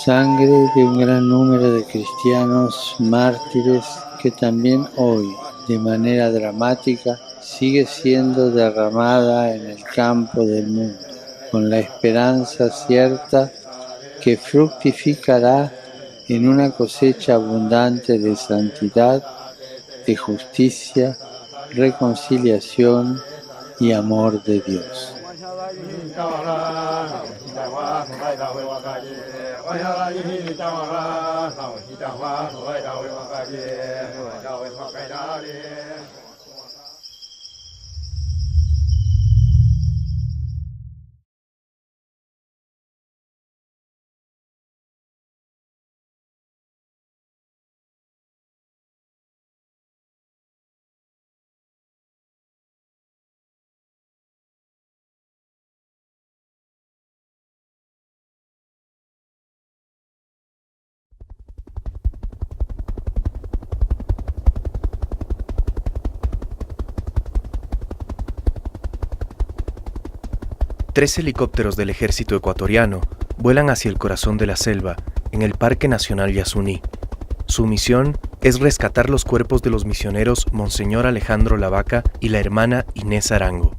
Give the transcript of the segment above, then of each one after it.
sangre de un gran número de cristianos mártires que también hoy, de manera dramática, sigue siendo derramada en el campo del mundo, con la esperanza cierta que fructificará en una cosecha abundante de santidad, de justicia, reconciliación y amor de Dios. Tres helicópteros del ejército ecuatoriano vuelan hacia el corazón de la selva, en el Parque Nacional Yasuní. Su misión es rescatar los cuerpos de los misioneros Monseñor Alejandro Lavaca y la hermana Inés Arango.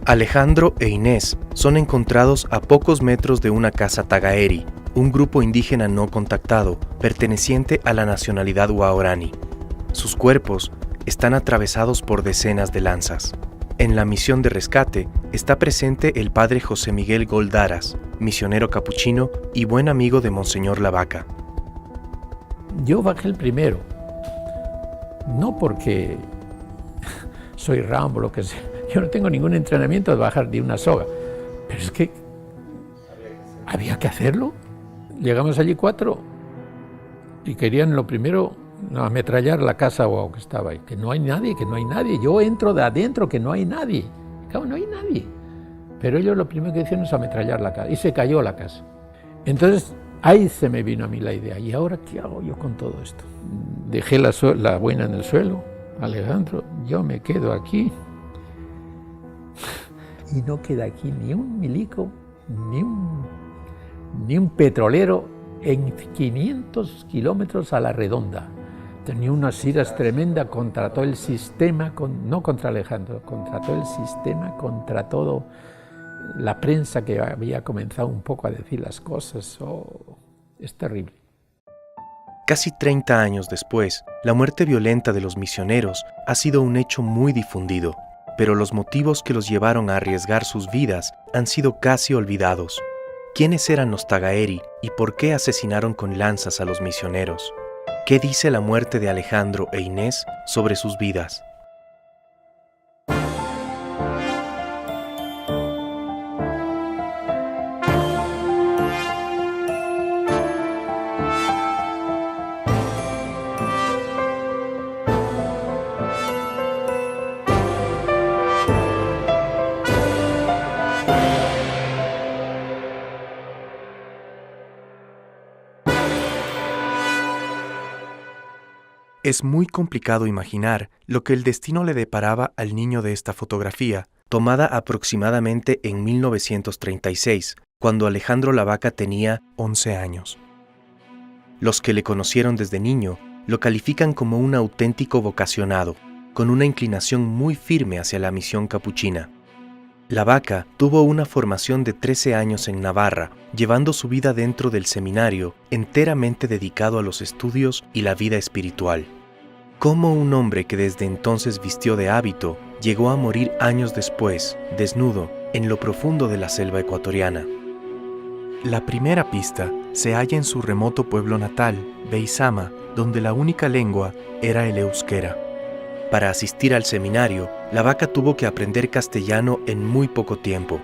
Alejandro e Inés son encontrados a pocos metros de una casa tagaeri, un grupo indígena no contactado, perteneciente a la nacionalidad guaraní. Sus cuerpos están atravesados por decenas de lanzas. En la misión de rescate está presente el padre José Miguel Goldaras, misionero capuchino y buen amigo de Monseñor Lavaca. Yo bajé el primero, no porque soy Rambo, lo que sea. Yo no tengo ningún entrenamiento de bajar de una soga, pero es que había que hacerlo. Llegamos allí 4 y querían lo primero ametrallar la casa que estaba ahí, que no hay nadie, que no hay nadie. Yo entro de adentro, que no hay nadie. Claro, no hay nadie. Pero ellos lo primero que hicieron es ametrallar la casa y se cayó la casa. Entonces ahí se me vino a mí la idea, ¿y ahora qué hago yo con todo esto? Dejé la buena en el suelo, Alejandro, yo me quedo aquí. Y no queda aquí ni un milico, ni un petrolero en 500 kilómetros a la redonda. Tenía unas iras tremendas contra todo el sistema, no contra Alejandro, contra todo el sistema, contra todo la prensa que había comenzado un poco a decir las cosas. Es terrible. Casi 30 años después, la muerte violenta de los misioneros ha sido un hecho muy difundido, pero los motivos que los llevaron a arriesgar sus vidas han sido casi olvidados. ¿Quiénes eran los tagaeri y por qué asesinaron con lanzas a los misioneros? ¿Qué dice la muerte de Alejandro e Inés sobre sus vidas? Es muy complicado imaginar lo que el destino le deparaba al niño de esta fotografía, tomada aproximadamente en 1936, cuando Alejandro Lavaca tenía 11 años. Los que le conocieron desde niño lo califican como un auténtico vocacionado, con una inclinación muy firme hacia la misión capuchina. Lavaca tuvo una formación de 13 años en Navarra, llevando su vida dentro del seminario, enteramente dedicado a los estudios y la vida espiritual. Cómo un hombre que desde entonces vistió de hábito llegó a morir años después, desnudo, en lo profundo de la selva ecuatoriana. La primera pista se halla en su remoto pueblo natal, Beizama, donde la única lengua era el euskera. Para asistir al seminario, Lavaca tuvo que aprender castellano en muy poco tiempo.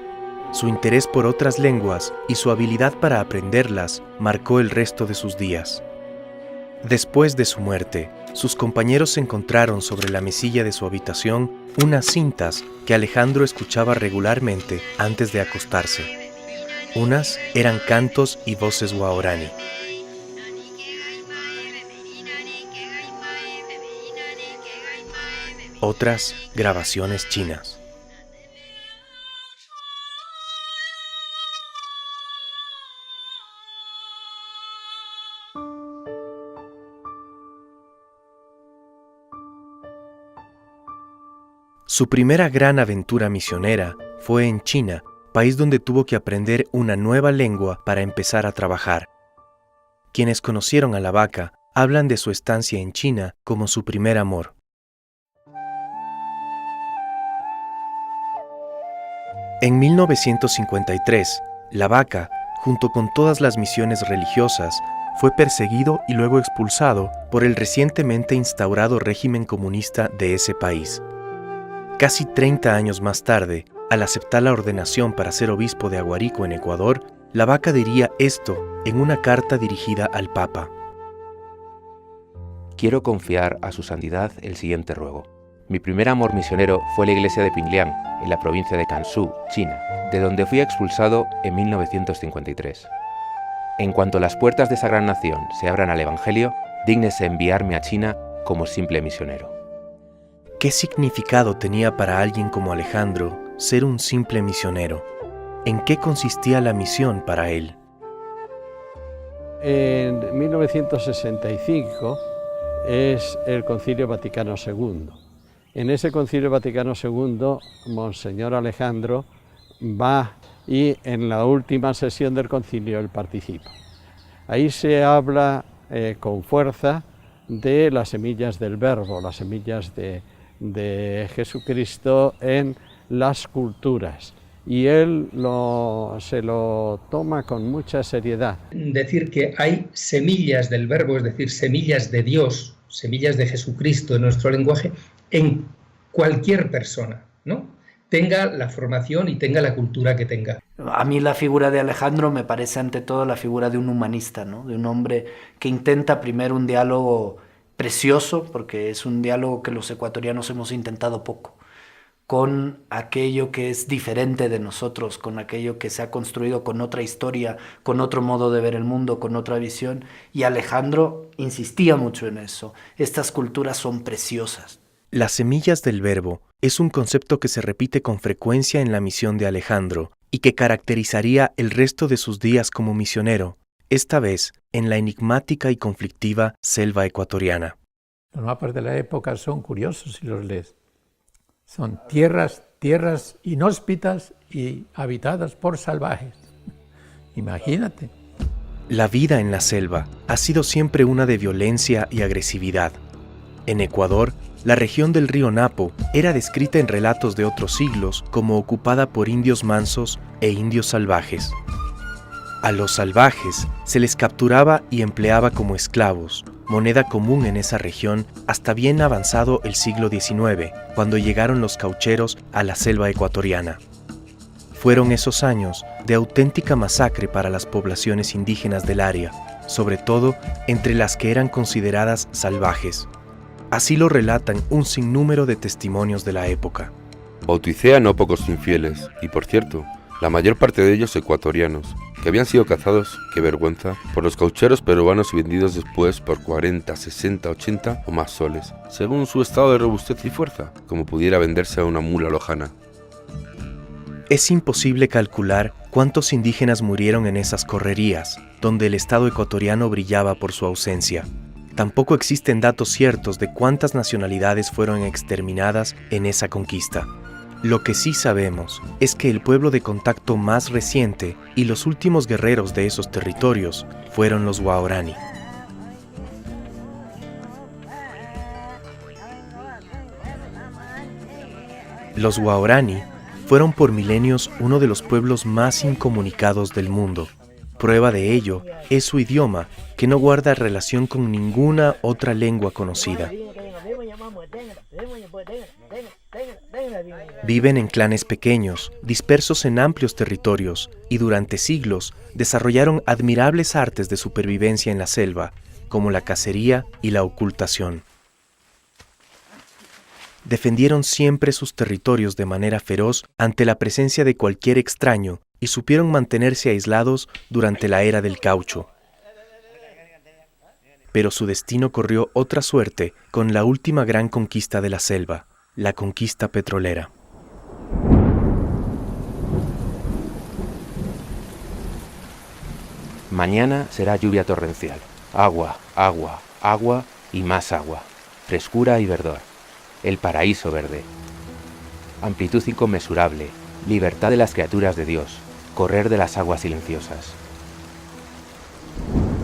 Su interés por otras lenguas y su habilidad para aprenderlas marcó el resto de sus días. Después de su muerte, sus compañeros encontraron sobre la mesilla de su habitación unas cintas que Alejandro escuchaba regularmente antes de acostarse. Unas eran cantos y voces guaraní. Otras, grabaciones chinas. Su primera gran aventura misionera fue en China, país donde tuvo que aprender una nueva lengua para empezar a trabajar. Quienes conocieron a la vaca hablan de su estancia en China como su primer amor. En 1953, la vaca, junto con todas las misiones religiosas, fue perseguido y luego expulsado por el recientemente instaurado régimen comunista de ese país. Casi 30 años más tarde, al aceptar la ordenación para ser obispo de Aguarico en Ecuador, la vaca diría esto en una carta dirigida al Papa. Quiero confiar a su santidad el siguiente ruego. Mi primer amor misionero fue la iglesia de Pingliang, en la provincia de Gansu, China, de donde fui expulsado en 1953. En cuanto las puertas de esa gran nación se abran al Evangelio, dígnese enviarme a China como simple misionero. ¿Qué significado tenía para alguien como Alejandro ser un simple misionero? ¿En qué consistía la misión para él? En 1965 es el Concilio Vaticano II. En ese Concilio Vaticano II, Monseñor Alejandro va y en la última sesión del concilio él participa. Ahí se habla con fuerza de las semillas del Verbo, las semillas de Jesucristo en las culturas. Y él se lo toma con mucha seriedad. Decir que hay semillas del Verbo, es decir, semillas de Dios, semillas de Jesucristo en nuestro lenguaje, en cualquier persona, ¿no? Tenga la formación y tenga la cultura que tenga. A mí la figura de Alejandro me parece ante todo la figura de un humanista, ¿no? De un hombre que intenta primero un diálogo precioso, porque es un diálogo que los ecuatorianos hemos intentado poco, con aquello que es diferente de nosotros, con aquello que se ha construido con otra historia, con otro modo de ver el mundo, con otra visión, y Alejandro insistía mucho en eso. Estas culturas son preciosas. Las semillas del Verbo es un concepto que se repite con frecuencia en la misión de Alejandro y que caracterizaría el resto de sus días como misionero, esta vez en la enigmática y conflictiva selva ecuatoriana. Los mapas de la época son curiosos si los lees. Son tierras inhóspitas y habitadas por salvajes. Imagínate. La vida en la selva ha sido siempre una de violencia y agresividad. En Ecuador, la región del río Napo era descrita en relatos de otros siglos como ocupada por indios mansos e indios salvajes. A los salvajes se les capturaba y empleaba como esclavos, moneda común en esa región hasta bien avanzado el siglo XIX, cuando llegaron los caucheros a la selva ecuatoriana. Fueron esos años de auténtica masacre para las poblaciones indígenas del área, sobre todo entre las que eran consideradas salvajes. Así lo relatan un sinnúmero de testimonios de la época. Bauticé a no pocos infieles, y por cierto, la mayor parte de ellos ecuatorianos, que habían sido cazados, qué vergüenza, por los caucheros peruanos y vendidos después por 40, 60, 80 o más soles, según su estado de robustez y fuerza, como pudiera venderse a una mula lojana. Es imposible calcular cuántos indígenas murieron en esas correrías, donde el Estado ecuatoriano brillaba por su ausencia. Tampoco existen datos ciertos de cuántas nacionalidades fueron exterminadas en esa conquista. Lo que sí sabemos es que el pueblo de contacto más reciente y los últimos guerreros de esos territorios fueron los Waorani. Los Waorani fueron por milenios uno de los pueblos más incomunicados del mundo. Prueba de ello es su idioma, que no guarda relación con ninguna otra lengua conocida. Viven en clanes pequeños, dispersos en amplios territorios, y durante siglos desarrollaron admirables artes de supervivencia en la selva, como la cacería y la ocultación. Defendieron siempre sus territorios de manera feroz ante la presencia de cualquier extraño y supieron mantenerse aislados durante la era del caucho. Pero su destino corrió otra suerte con la última gran conquista de la selva, la conquista petrolera. Mañana será lluvia torrencial. Agua, agua, agua y más agua. Frescura y verdor. El paraíso verde. amplitud inconmensurable, libertad de las criaturas de Dios, correr de las aguas silenciosas.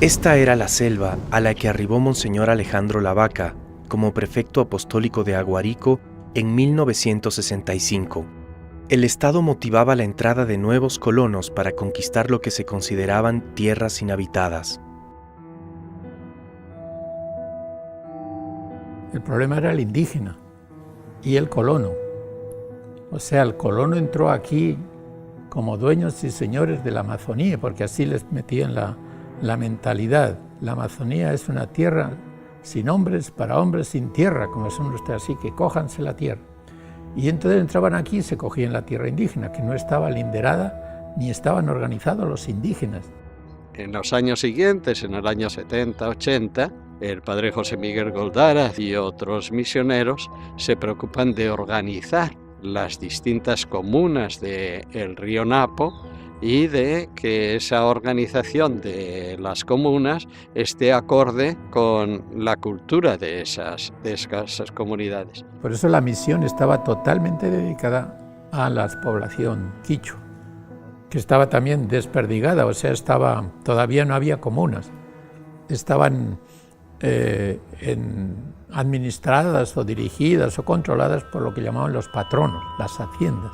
Esta era la selva a la que arribó Monseñor Alejandro Lavaca como prefecto apostólico de Aguarico en 1965. El Estado motivaba la entrada de nuevos colonos para conquistar lo que se consideraban tierras inhabitadas. El problema era el indígena y el colono. O sea, el colono entró aquí como dueños y señores de la Amazonía, porque así les metían la mentalidad. La Amazonía es una tierra sin hombres, para hombres sin tierra, como son ustedes, así que cójanse la tierra. Y entonces entraban aquí y se cogían la tierra indígena, que no estaba linderada ni estaban organizados los indígenas. En los años siguientes, en el año 70, 80, el padre José Miguel Goldaraz y otros misioneros se preocupan de organizar las distintas comunas del río Napo y de que esa organización de las comunas esté acorde con la cultura de esas comunidades. Por eso la misión estaba totalmente dedicada a la población quichua, que estaba también desperdigada, o sea, todavía no había comunas, estaban administradas o dirigidas o controladas por lo que llamaban los patronos, las haciendas.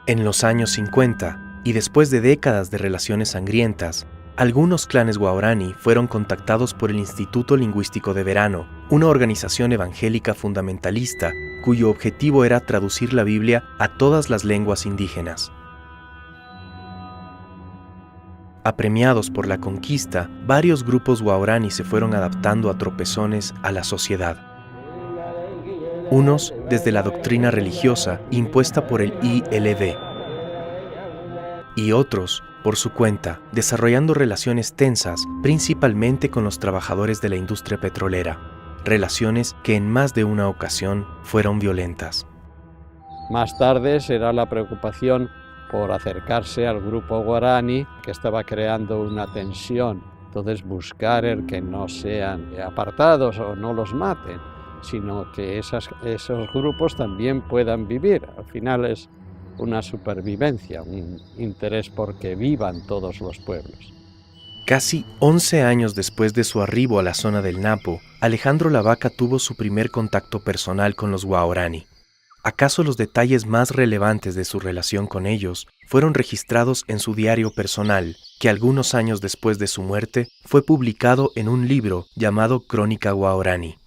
En los años 50, y después de décadas de relaciones sangrientas, algunos clanes guaraní fueron contactados por el Instituto Lingüístico de Verano, una organización evangélica fundamentalista cuyo objetivo era traducir la Biblia a todas las lenguas indígenas. Apremiados por la conquista, varios grupos guaraní se fueron adaptando a tropezones a la sociedad. Unos desde la doctrina religiosa impuesta por el ILB, y otros por su cuenta, desarrollando relaciones tensas, principalmente con los trabajadores de la industria petrolera, relaciones que en más de una ocasión fueron violentas. Más tarde será la preocupación por acercarse al grupo guaraní, que estaba creando una tensión. Entonces buscar el que no sean apartados o no los maten, sino que esos grupos también puedan vivir. Al final es una supervivencia, un interés por que vivan todos los pueblos. Casi 11 años después de su arribo a la zona del Napo, Alejandro Lavaca tuvo su primer contacto personal con los guaraní. ¿Acaso los detalles más relevantes de su relación con ellos fueron registrados en su diario personal, que algunos años después de su muerte fue publicado en un libro llamado Crónica Guaraní?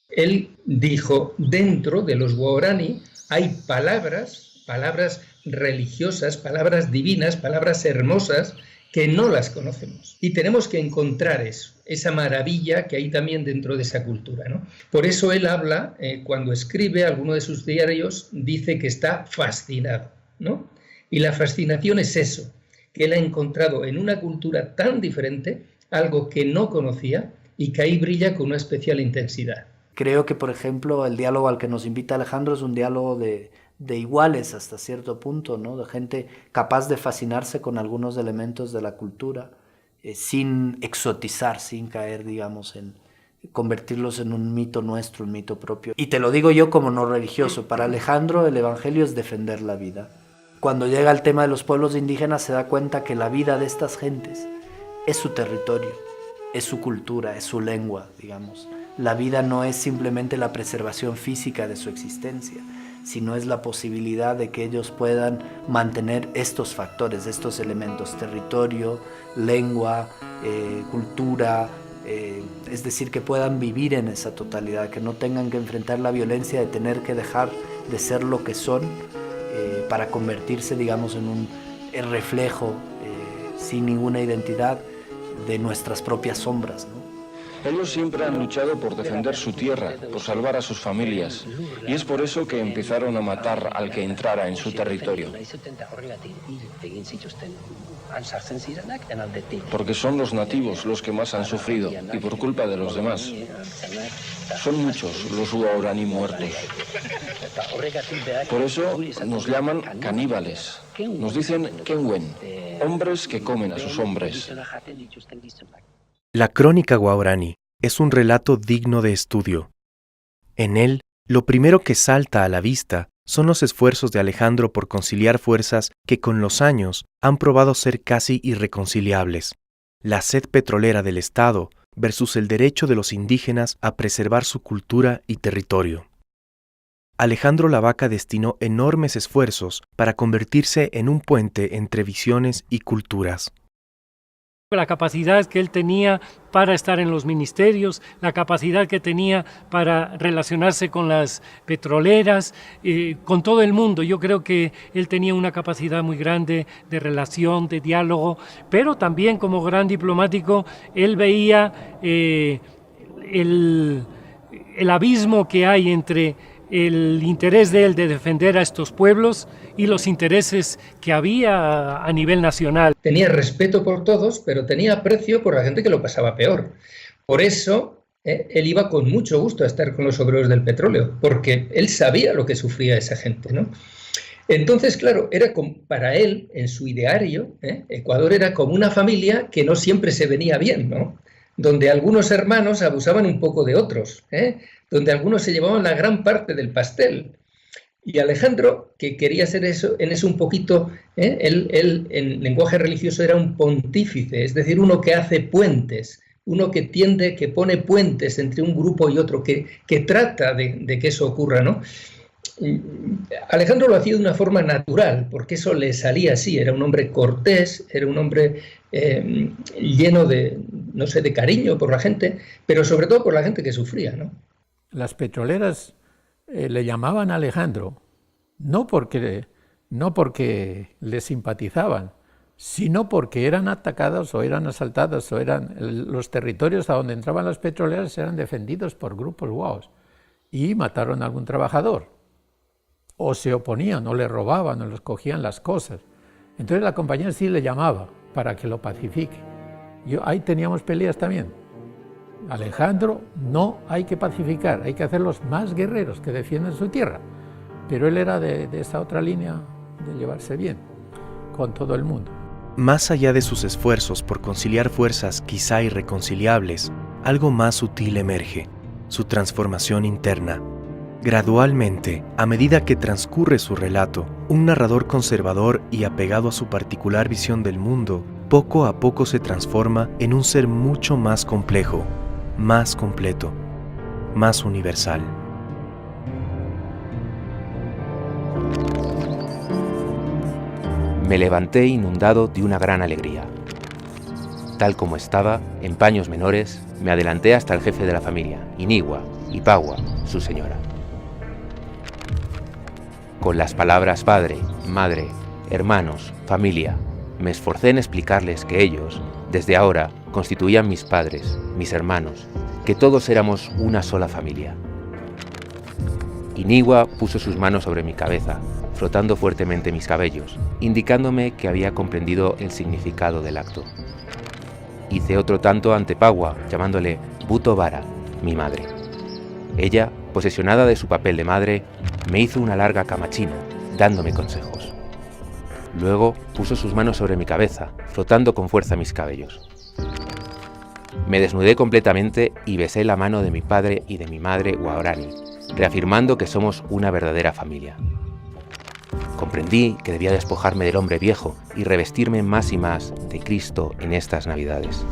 Él dijo, dentro de los guaraní hay palabras religiosas, palabras divinas, palabras hermosas, que no las conocemos. Y tenemos que encontrar eso, esa maravilla que hay también dentro de esa cultura, ¿no? Por eso él habla, cuando escribe alguno de sus diarios, dice que está fascinado, ¿no? Y la fascinación es eso, que él ha encontrado en una cultura tan diferente algo que no conocía y que ahí brilla con una especial intensidad. Creo que, por ejemplo, el diálogo al que nos invita Alejandro es un diálogo de iguales hasta cierto punto, ¿no? De gente capaz de fascinarse con algunos elementos de la cultura, sin exotizar, sin caer, digamos, en convertirlos en un mito nuestro, un mito propio. Y te lo digo yo como no religioso, para Alejandro el evangelio es defender la vida. Cuando llega al tema de los pueblos indígenas se da cuenta que la vida de estas gentes es su territorio, es su cultura, es su lengua, digamos. La vida no es simplemente la preservación física de su existencia, sino es la posibilidad de que ellos puedan mantener estos factores, estos elementos, territorio, lengua, cultura, es decir, que puedan vivir en esa totalidad, que no tengan que enfrentar la violencia de tener que dejar de ser lo que son para convertirse, digamos, en un reflejo sin ninguna identidad de nuestras propias sombras, ¿no? Ellos siempre han luchado por defender su tierra, por salvar a sus familias, y es por eso que empezaron a matar al que entrara en su territorio. Porque son los nativos los que más han sufrido, y por culpa de los demás. Son muchos los guaraní muertos. Por eso nos llaman caníbales. Nos dicen kenwen, hombres que comen a sus hombres. La Crónica Guaraní es un relato digno de estudio. En él, lo primero que salta a la vista son los esfuerzos de Alejandro por conciliar fuerzas que con los años han probado ser casi irreconciliables. La sed petrolera del Estado versus el derecho de los indígenas a preservar su cultura y territorio. Alejandro Lavaca destinó enormes esfuerzos para convertirse en un puente entre visiones y culturas. La capacidad que él tenía para estar en los ministerios, la capacidad que tenía para relacionarse con las petroleras, con todo el mundo. Yo creo que él tenía una capacidad muy grande de relación, de diálogo, pero también como gran diplomático, él veía el abismo que hay entre el interés de él de defender a estos pueblos y los intereses que había a nivel nacional. Tenía respeto por todos, pero tenía aprecio por la gente que lo pasaba peor. Por eso él iba con mucho gusto a estar con los obreros del petróleo, porque él sabía lo que sufría esa gente, ¿no? Entonces, claro, era para él, en su ideario, Ecuador era como una familia que no siempre se venía bien, ¿no? Donde algunos hermanos abusaban un poco de otros, donde algunos se llevaban la gran parte del pastel. Y Alejandro, que quería ser en eso un poquito, él en lenguaje religioso era un pontífice, es decir, uno que hace puentes, uno que pone puentes entre un grupo y otro, que trata de que eso ocurra, ¿no? Alejandro lo hacía de una forma natural, porque eso le salía así, era un hombre cortés, era un hombre lleno de, no sé, de cariño por la gente, pero sobre todo por la gente que sufría, ¿no? Las petroleras le llamaban Alejandro, no porque le simpatizaban, sino porque eran atacadas o eran asaltadas, los territorios a donde entraban las petroleras eran defendidos por grupos guaos y mataron a algún trabajador, o se oponían, o le robaban, o les cogían las cosas. Entonces la compañía sí le llamaba para que lo pacifique. Ahí teníamos peleas también. Alejandro, no hay que pacificar, hay que hacerlos más guerreros que defienden su tierra. Pero él era de esa otra línea de llevarse bien con todo el mundo. Más allá de sus esfuerzos por conciliar fuerzas quizá irreconciliables, algo más sutil emerge, su transformación interna. Gradualmente, a medida que transcurre su relato, un narrador conservador y apegado a su particular visión del mundo, poco a poco se transforma en un ser mucho más complejo, más completo, más universal. Me levanté inundado de una gran alegría. Tal como estaba, en paños menores, me adelanté hasta el jefe de la familia, Inigua, y Pagua, su señora. Con las palabras padre, madre, hermanos, familia, me esforcé en explicarles que ellos, desde ahora, constituían mis padres, mis hermanos, que todos éramos una sola familia. Inigua puso sus manos sobre mi cabeza, frotando fuertemente mis cabellos, indicándome que había comprendido el significado del acto. Hice otro tanto ante Pagua, llamándole Buto Vara, mi madre. Ella, posesionada de su papel de madre, me hizo una larga camachina, dándome consejos. Luego puso sus manos sobre mi cabeza, frotando con fuerza mis cabellos. Me desnudé completamente y besé la mano de mi padre y de mi madre Guarani, reafirmando que somos una verdadera familia. Comprendí que debía despojarme del hombre viejo y revestirme más y más de Cristo en estas Navidades.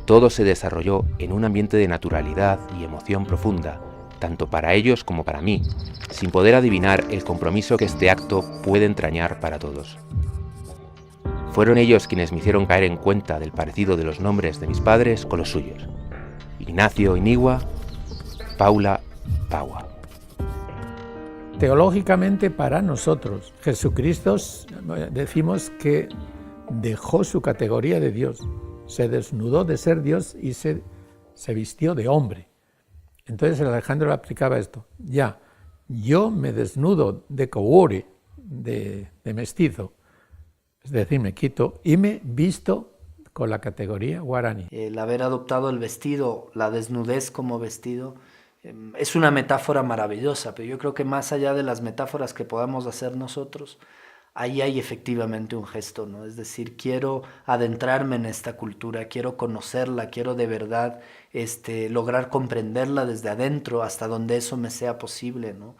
Todo se desarrolló en un ambiente de naturalidad y emoción profunda, tanto para ellos como para mí, sin poder adivinar el compromiso que este acto puede entrañar para todos. Fueron ellos quienes me hicieron caer en cuenta del parecido de los nombres de mis padres con los suyos. Ignacio Inigua, Paula Pagua. Teológicamente, para nosotros, Jesucristo, decimos que dejó su categoría de Dios, se desnudó de ser Dios y se vistió de hombre. Entonces el Alejandro le aplicaba esto: ya, yo me desnudo de coure, de mestizo, es decir, me quito y me visto con la categoría guaraní. El haber adoptado el vestido, la desnudez como vestido, es una metáfora maravillosa, pero yo creo que más allá de las metáforas que podamos hacer nosotros, ahí hay efectivamente un gesto, ¿no? Es decir, quiero adentrarme en esta cultura, quiero conocerla, quiero de verdad lograr comprenderla desde adentro hasta donde eso me sea posible, ¿no?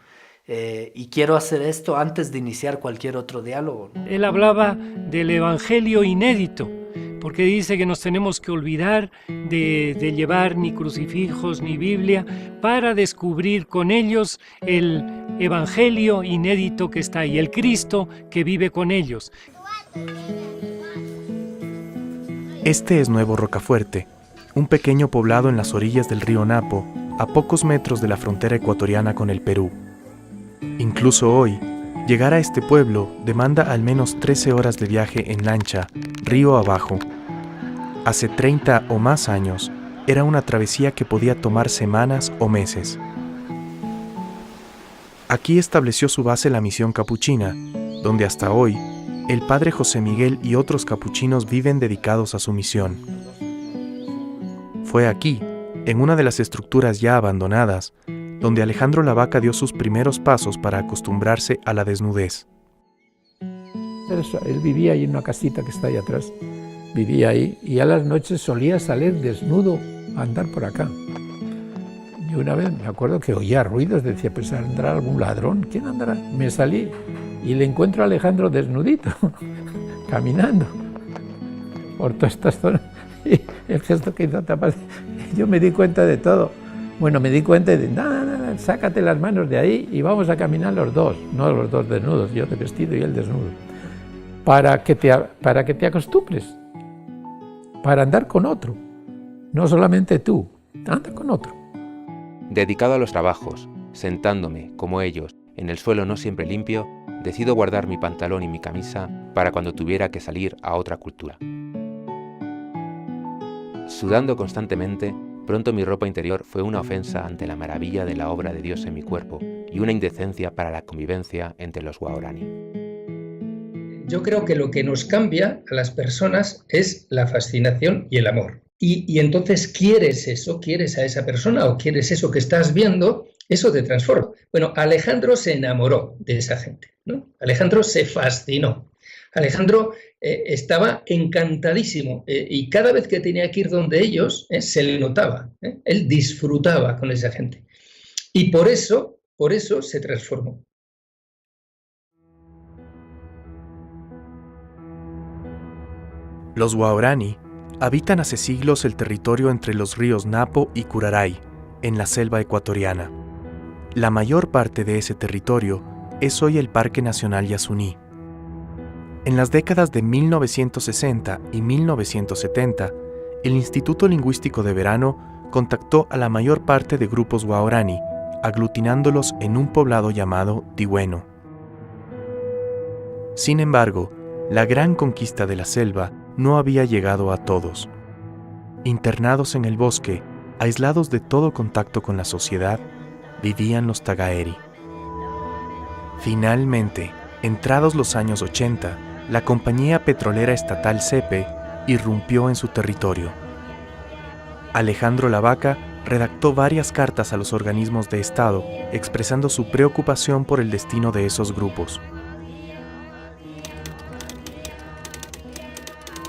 y quiero hacer esto antes de iniciar cualquier otro diálogo, ¿no? Él hablaba del evangelio inédito, porque dice que nos tenemos que olvidar de llevar ni crucifijos ni Biblia para descubrir con ellos el evangelio inédito que está ahí, el Cristo que vive con ellos. Este es Nuevo Rocafuerte, un pequeño poblado en las orillas del río Napo, a pocos metros de la frontera ecuatoriana con el Perú. Incluso hoy, llegar a este pueblo demanda al menos 13 horas de viaje en lancha, río abajo. Hace 30 o más años, era una travesía que podía tomar semanas o meses. Aquí estableció su base la misión capuchina, donde hasta hoy, el padre José Miguel y otros capuchinos viven dedicados a su misión. Fue aquí, en una de las estructuras ya abandonadas, donde Alejandro Lavaca dio sus primeros pasos para acostumbrarse a la desnudez. Él vivía ahí en una casita que está ahí atrás, vivía ahí y a las noches solía salir desnudo a andar por acá. Y una vez me acuerdo que oía ruidos, decía, pues ¿andará algún ladrón? ¿Quién andará? Me salí y le encuentro a Alejandro desnudito, caminando por todas estas zonas. Y el gesto que hizo Tapas, yo me di cuenta de todo. Bueno, me di cuenta de, nada, sácate las manos de ahí y vamos a caminar los dos, no los dos desnudos, yo de vestido y él desnudo, para que te acostumbres, para andar con otro, no solamente tú, anda con otro. Dedicado a los trabajos, sentándome, como ellos, en el suelo no siempre limpio, decido guardar mi pantalón y mi camisa para cuando tuviera que salir a otra cultura. Sudando constantemente, pronto mi ropa interior fue una ofensa ante la maravilla de la obra de Dios en mi cuerpo y una indecencia para la convivencia entre los guaraní. Yo creo que lo que nos cambia a las personas es la fascinación y el amor. Y entonces quieres eso, quieres a esa persona o quieres eso que estás viendo, eso te transforma. Bueno, Alejandro se enamoró de esa gente, ¿no? Alejandro se fascinó. Alejandro estaba encantadísimo y cada vez que tenía que ir donde ellos se le notaba, él disfrutaba con esa gente y por eso se transformó. Los guaraní habitan hace siglos el territorio entre los ríos Napo y Curaray, en la selva ecuatoriana. La mayor parte de ese territorio es hoy el Parque Nacional Yasuní. En las décadas de 1960 y 1970, el Instituto Lingüístico de Verano contactó a la mayor parte de grupos guaraní, aglutinándolos en un poblado llamado Tigüeno. Sin embargo, la gran conquista de la selva no había llegado a todos. Internados en el bosque, aislados de todo contacto con la sociedad, vivían los tagaeri. Finalmente, entrados los años 80, la compañía petrolera estatal CEPE irrumpió en su territorio. Alejandro Lavaca redactó varias cartas a los organismos de Estado expresando su preocupación por el destino de esos grupos.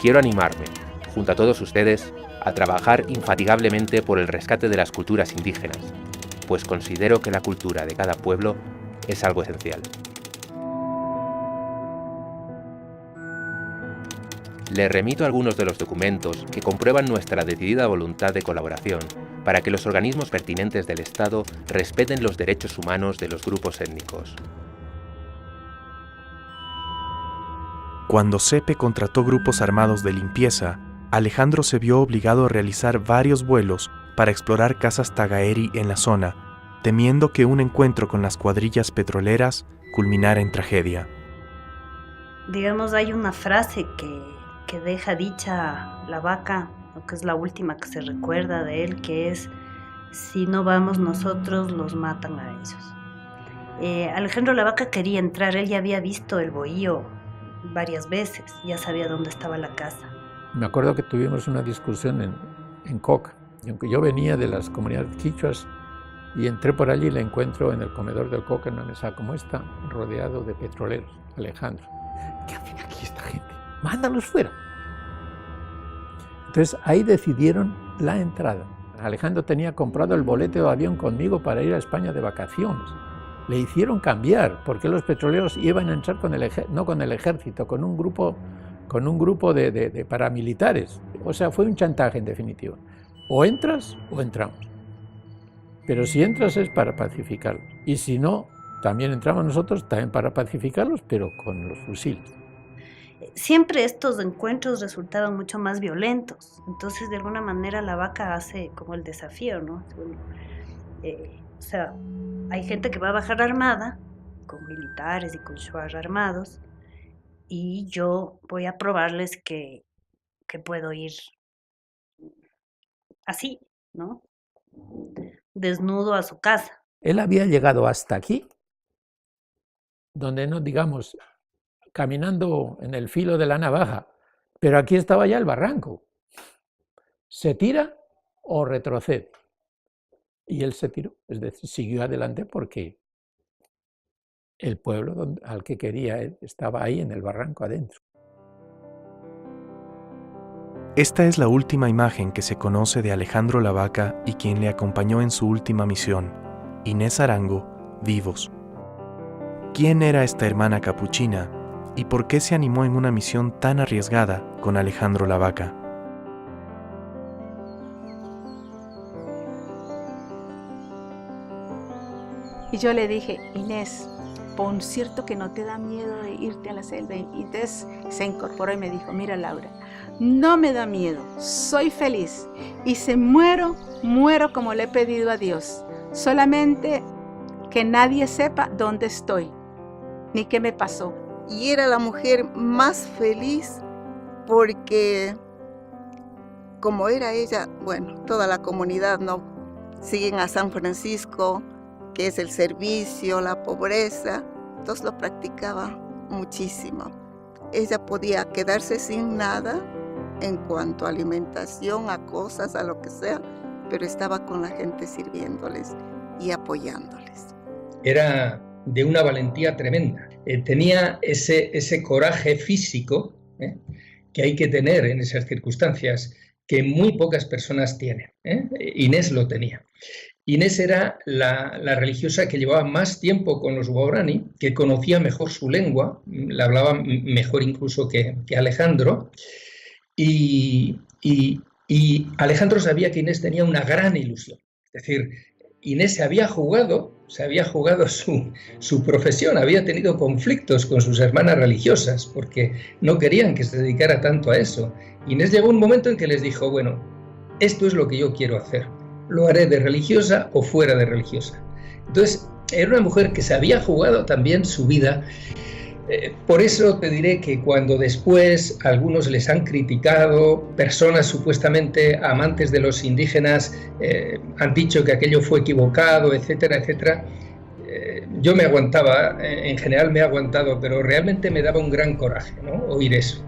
Quiero animarme, junto a todos ustedes, a trabajar infatigablemente por el rescate de las culturas indígenas, pues considero que la cultura de cada pueblo es algo esencial. Le remito a algunos de los documentos que comprueban nuestra decidida voluntad de colaboración para que los organismos pertinentes del Estado respeten los derechos humanos de los grupos étnicos. Cuando CEPE contrató grupos armados de limpieza, Alejandro se vio obligado a realizar varios vuelos para explorar casas tagaeri en la zona, temiendo que un encuentro con las cuadrillas petroleras culminara en tragedia. Digamos, hay una frase que deja dicha Lavaca, que es la última que se recuerda de él, que es: si no vamos nosotros, los matan a ellos. Alejandro Lavaca quería entrar, él ya había visto el bohío varias veces, ya sabía dónde estaba la casa. Me acuerdo que tuvimos una discusión en Coca, y aunque yo venía de las comunidades quichuas y entré por allí, le encuentro en el comedor del Coca, en una mesa como esta, rodeado de petroleros. Alejandro, ¿qué hacen aquí esta gente? Mándalos fuera. Entonces ahí decidieron la entrada. Alejandro tenía comprado el boleto de avión conmigo para ir a España de vacaciones. le hicieron cambiar, porque los petroleros iban a entrar no con el ejército, con un grupo de paramilitares. O sea, fue un chantaje en definitiva. O entras o entramos. Pero si entras es para pacificarlos. Y si no, también entramos nosotros también para pacificarlos, pero con los fusiles. Siempre estos encuentros resultaban mucho más violentos. Entonces, de alguna manera, la vaca hace como el desafío, ¿no? O sea, hay gente que va a bajar armada, con militares y con shuar armados, y yo voy a probarles que puedo ir así, ¿no? Desnudo a su casa. Él había llegado hasta aquí, donde no, digamos, caminando en el filo de la navaja, pero aquí estaba ya el barranco. ¿Se tira o retrocede? Y él se tiró, es decir, siguió adelante porque el pueblo al que quería él estaba ahí en el barranco adentro. Esta es la última imagen que se conoce de Alejandro Lavaca y quien le acompañó en su última misión, Inés Arango, vivos. ¿Quién era esta hermana capuchina y por qué se animó en una misión tan arriesgada con Alejandro Lavaca? Y yo le dije, Inés, por cierto que no te da miedo de irte a la selva. Y entonces se incorporó y me dijo, mira Laura, no me da miedo, soy feliz. Y si muero, muero como le he pedido a Dios. Solamente que nadie sepa dónde estoy, ni qué me pasó. Y era la mujer más feliz porque como era ella, bueno, toda la comunidad, ¿no? Siguen a San Francisco, que es el servicio, la pobreza, entonces lo practicaba muchísimo. Ella podía quedarse sin nada en cuanto a alimentación, a cosas, a lo que sea, pero estaba con la gente sirviéndoles y apoyándoles. Era de una valentía tremenda. Tenía ese coraje físico que hay que tener en esas circunstancias, que muy pocas personas tienen. Inés lo tenía. Inés era la religiosa que llevaba más tiempo con los guaraní, que conocía mejor su lengua, la hablaba mejor incluso que Alejandro, y Alejandro sabía que Inés tenía una gran ilusión. Es decir, Inés se había jugado su profesión, había tenido conflictos con sus hermanas religiosas porque no querían que se dedicara tanto a eso. Inés llegó un momento en que les dijo, bueno, esto es lo que yo quiero hacer. Lo haré de religiosa o fuera de religiosa. Entonces, era una mujer que se había jugado también su vida. Por eso te diré que cuando después algunos les han criticado, personas supuestamente amantes de los indígenas han dicho que aquello fue equivocado, etcétera, etcétera, yo me aguantaba, en general me he aguantado, pero realmente me daba un gran coraje, ¿no? Oír eso.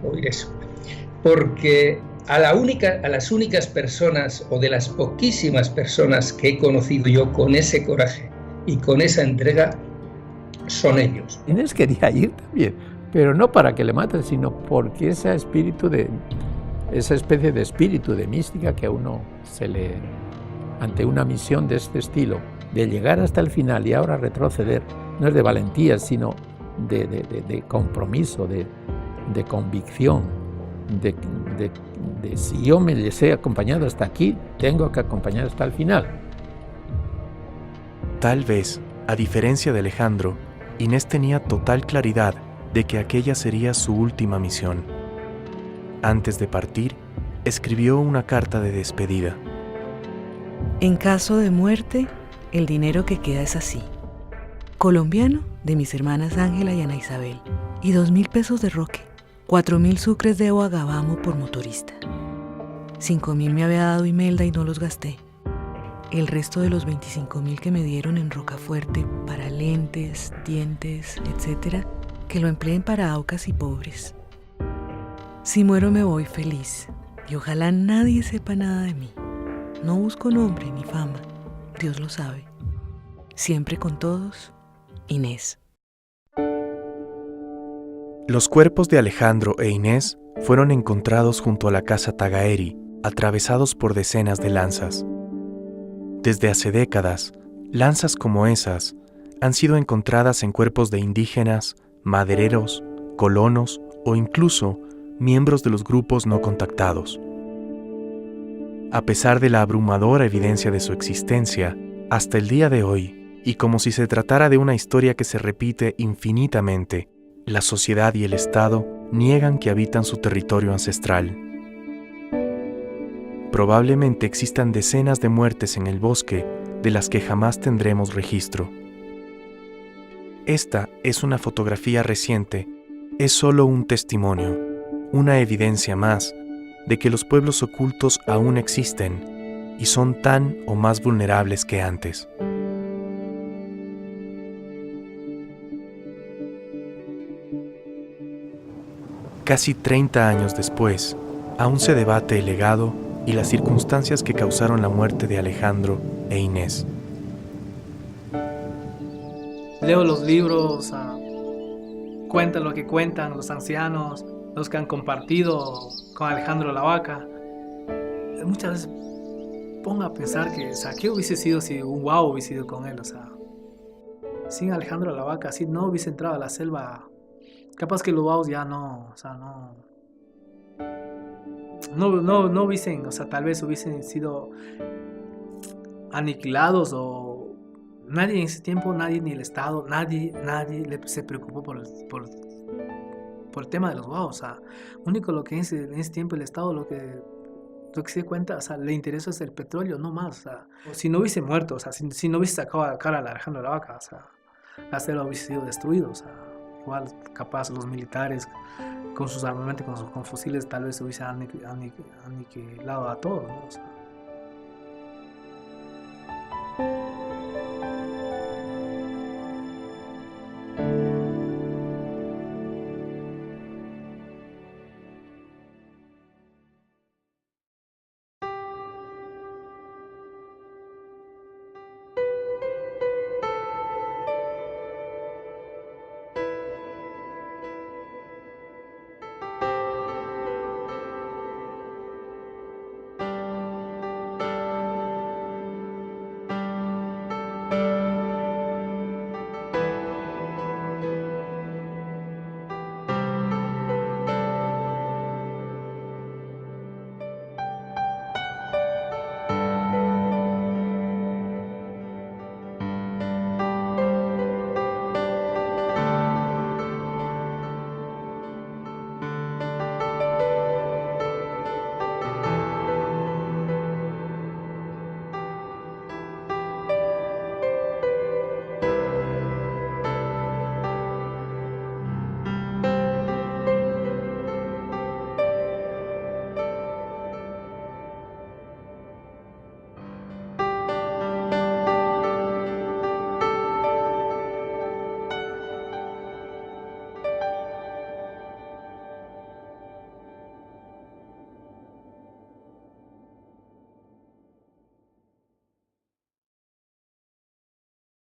Porque a las únicas personas o de las poquísimas personas que he conocido yo con ese coraje y con esa entrega son ellos. Inés quería ir también, pero no para que le maten, sino porque esa especie de espíritu de mística que a uno se le, ante una misión de este estilo, de llegar hasta el final y ahora retroceder, no es de valentía, sino de compromiso, de convicción, de si yo me les he acompañado hasta aquí, tengo que acompañar hasta el final. Tal vez, a diferencia de Alejandro, Inés tenía total claridad de que aquella sería su última misión. Antes de partir, escribió una carta de despedida. En caso de muerte, el dinero que queda es así. Colombiano, de mis hermanas Ángela y Ana Isabel, y 2.000 pesos de Roque. 4.000 sucres debo a Gabamo por motorista. 5.000 me había dado Imelda y no los gasté. El resto de los 25.000 que me dieron en Rocafuerte para lentes, dientes, etc., que lo empleen para aucas y pobres. Si muero me voy feliz y ojalá nadie sepa nada de mí. No busco nombre ni fama, Dios lo sabe. Siempre con todos, Inés. Los cuerpos de Alejandro e Inés fueron encontrados junto a la casa Tagaeri, atravesados por decenas de lanzas. Desde hace décadas, lanzas como esas han sido encontradas en cuerpos de indígenas, madereros, colonos o incluso miembros de los grupos no contactados. A pesar de la abrumadora evidencia de su existencia, hasta el día de hoy, y como si se tratara de una historia que se repite infinitamente, la sociedad y el Estado niegan que habitan su territorio ancestral. Probablemente existan decenas de muertes en el bosque de las que jamás tendremos registro. Esta es una fotografía reciente, es solo un testimonio, una evidencia más de que los pueblos ocultos aún existen y son tan o más vulnerables que antes. Casi 30 años después, aún se debate el legado y las circunstancias que causaron la muerte de Alejandro e Inés. Leo los libros, cuentan lo que cuentan los ancianos, los que han compartido con Alejandro la Vaca. Muchas veces pongo a pensar que, ¿qué hubiese sido si un Wow hubiese ido con él? Sin Alejandro la Vaca, si no hubiese entrado a la selva, capaz que los Wows ya no hubiesen, tal vez hubiesen sido aniquilados o nadie en ese tiempo, nadie ni el Estado, nadie se preocupó por el tema de los Wows. Único lo que en ese tiempo el Estado lo que se cuenta, le interesa es el petróleo, no más. Si no hubiese muerto, si no hubiese sacado a cara a Alejandro la Vaca, la selva hubiese sido destruida. Igual capaz los militares con sus armamentos, con fusiles, tal vez se hubiesen aniquilado a todos, ¿no?